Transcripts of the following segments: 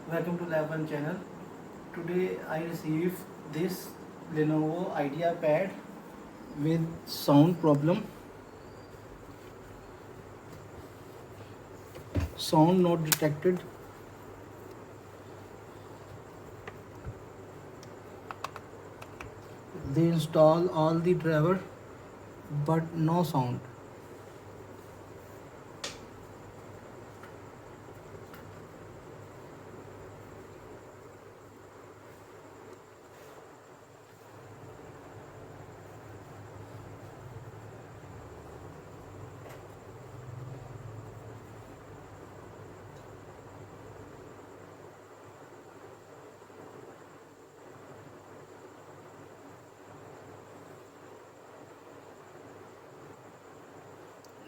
Welcome to Lab 1 channel. Today I received this Lenovo IdeaPad with sound problem. Sound not detected. They install all the driver but no sound.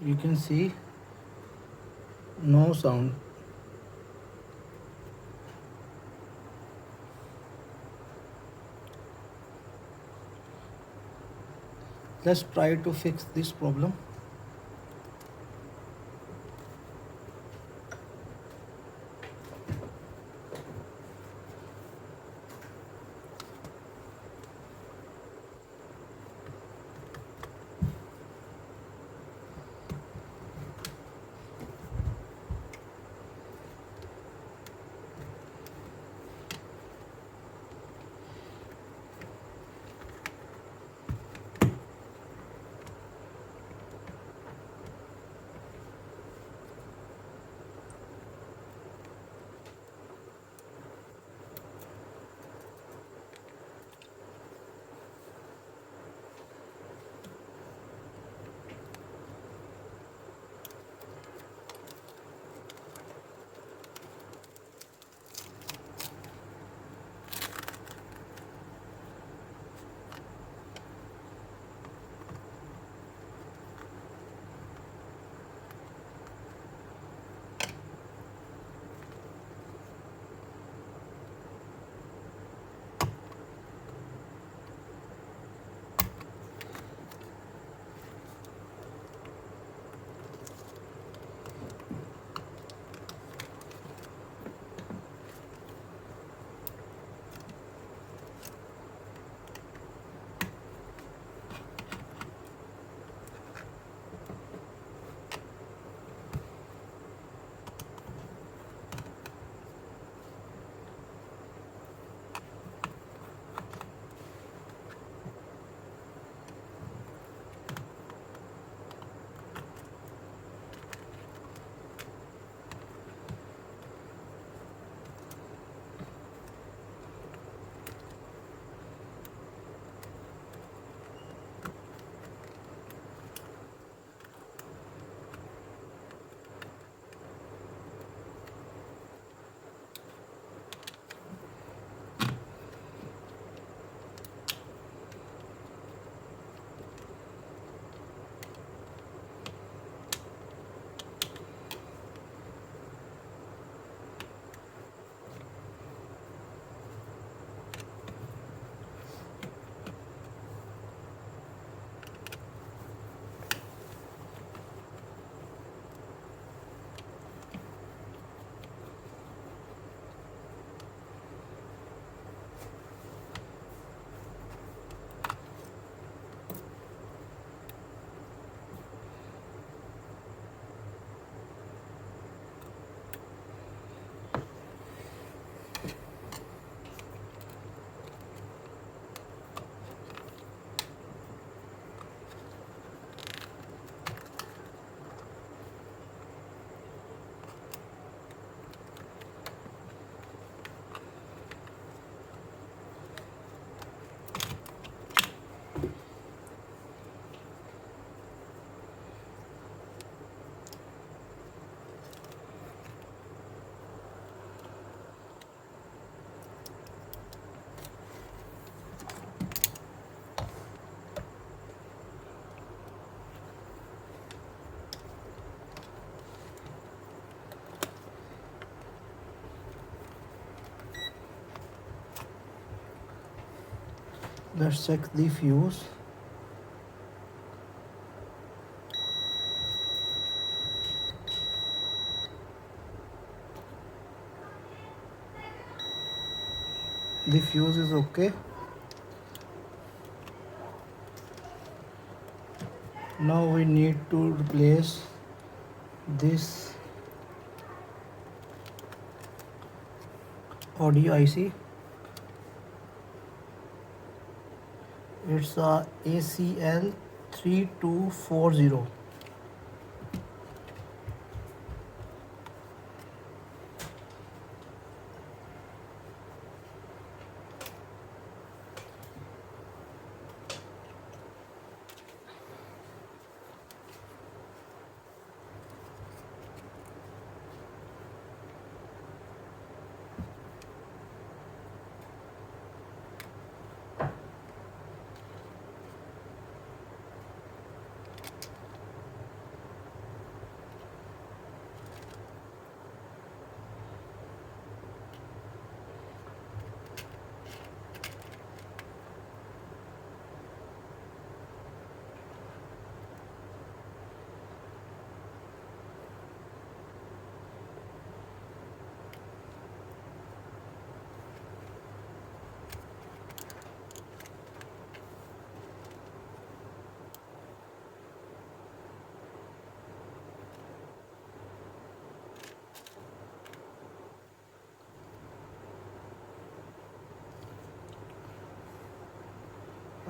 You can see no sound. Let's try to fix this problem. Let's check the fuse. The fuse is okay. Now we need to replace this audio IC. It's a ACL 3240.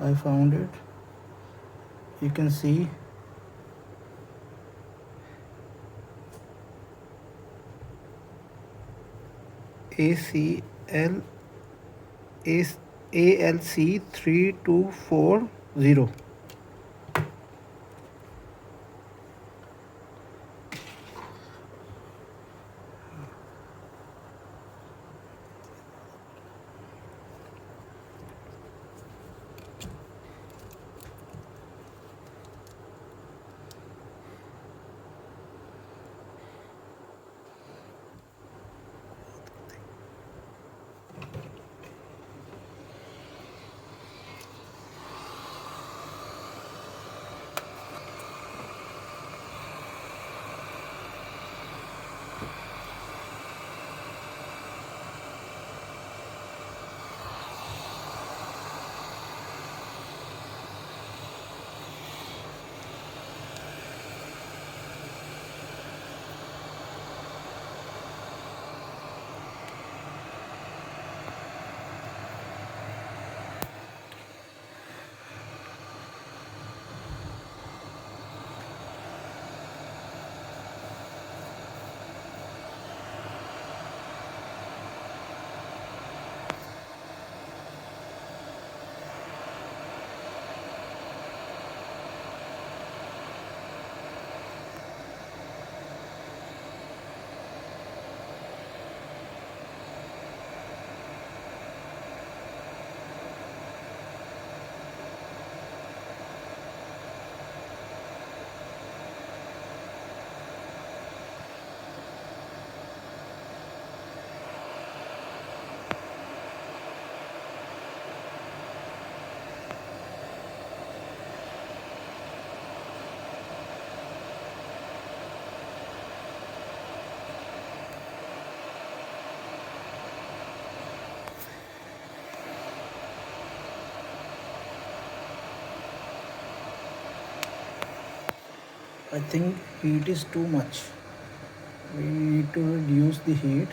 I found it. You can see ACL is ALC 3240. I think heat is too much. We need to reduce the heat.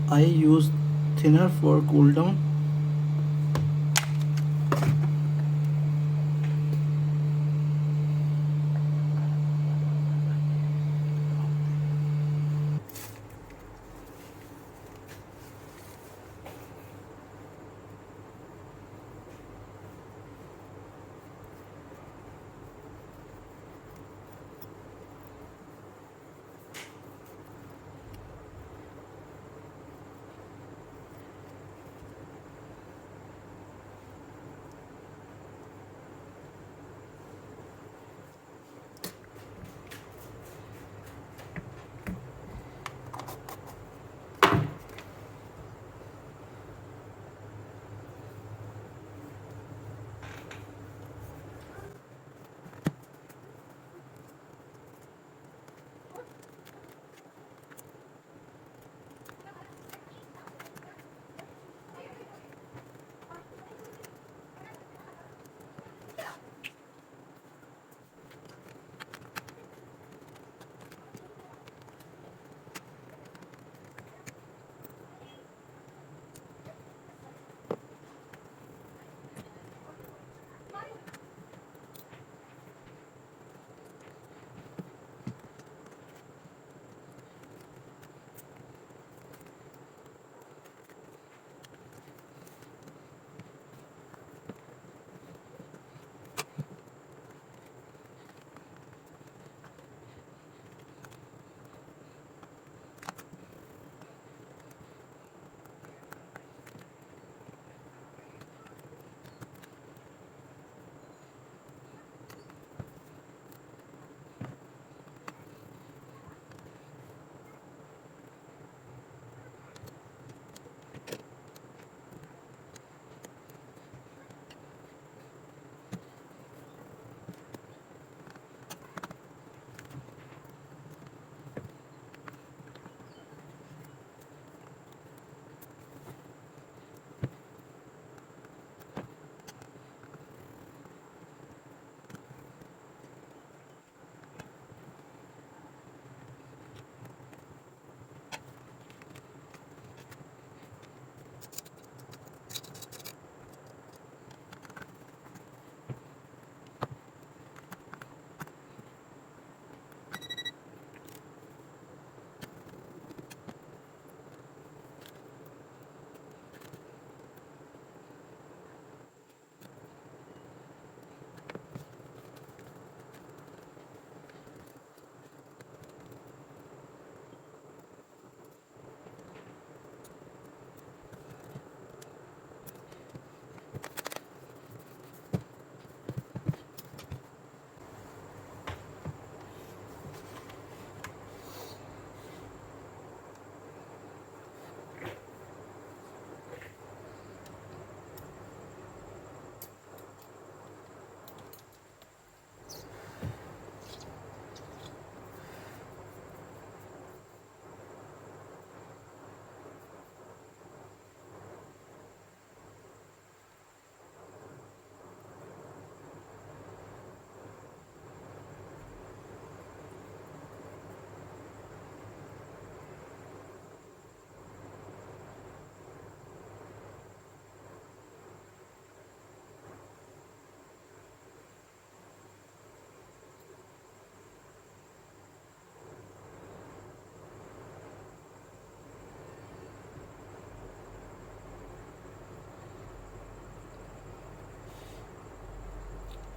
I use thinner for cool down.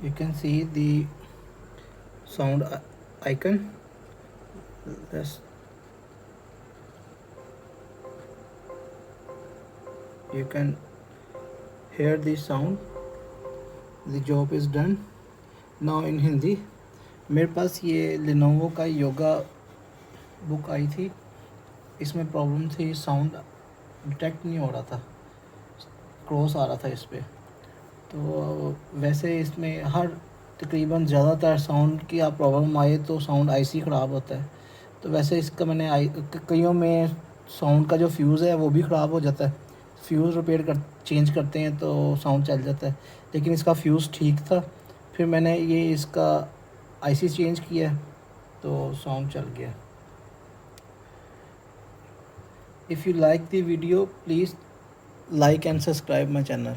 You can see the sound icon. Let's, you can hear the sound. The job is done. Now in Hindi. मेरे पास ये Lenovo का yoga book आई थी. इसमें problem थी, sound detect नहीं हो रहा था, क्रॉस आ रहा था इस पर. तो वैसे इसमें हर तकरीबन ज़्यादातर साउंड की आप प्रॉब्लम आए तो साउंड आईसी ख़राब होता है. तो वैसे इसका मैंने कईयों में साउंड का जो फ्यूज़ है वो भी ख़राब हो जाता है. फ्यूज़ चेंज करते हैं तो साउंड चल जाता है. लेकिन इसका फ्यूज़ ठीक था. फिर मैंने ये इसका आईसी चेंज किया तो साउंड चल गया. If you like the video, please like and subscribe my channel.